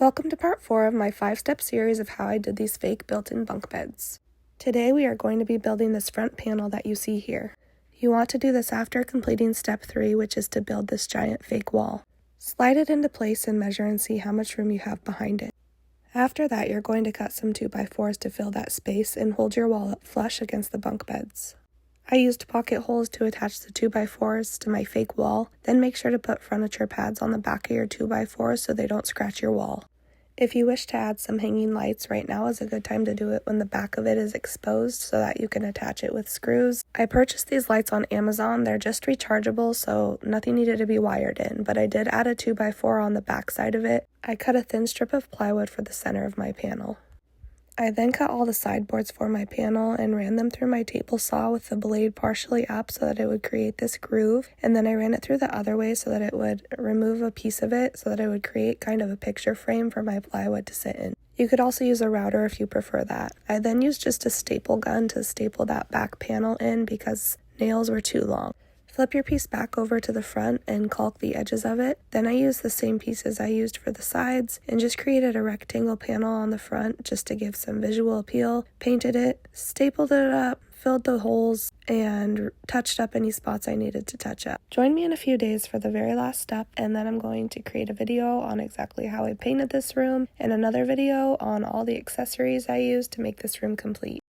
Welcome to part 4 of my 5-step series of how I did these fake built-in bunk beds. Today we are going to be building this front panel that you see here. You want to do this after completing step 3, which is to build this giant fake wall. Slide it into place and measure and see how much room you have behind it. After that, you're going to cut some 2x4s to fill that space and hold your wall up flush against the bunk beds. I used pocket holes to attach the 2x4s to my fake wall, then make sure to put furniture pads on the back of your 2x4s so they don't scratch your wall. If you wish to add some hanging lights, right now is a good time to do it when the back of it is exposed so that you can attach it with screws. I purchased these lights on Amazon. They're just rechargeable, so nothing needed to be wired in, but I did add a 2x4 on the back side of it. I cut a thin strip of plywood for the center of my panel. I then cut all the sideboards for my panel and ran them through my table saw with the blade partially up so that it would create this groove, and then I ran it through the other way so that it would remove a piece of it so that it would create kind of a picture frame for my plywood to sit in. You could also use a router if you prefer that. I then used just a staple gun to staple that back panel in because nails were too long. Flip your piece back over to the front and caulk the edges of it. Then I used the same pieces I used for the sides and just created a rectangle panel on the front just to give some visual appeal. Painted it, stapled it up, filled the holes, and touched up any spots I needed to touch up. Join me in a few days for the very last step, and then I'm going to create a video on exactly how I painted this room and another video on all the accessories I used to make this room complete.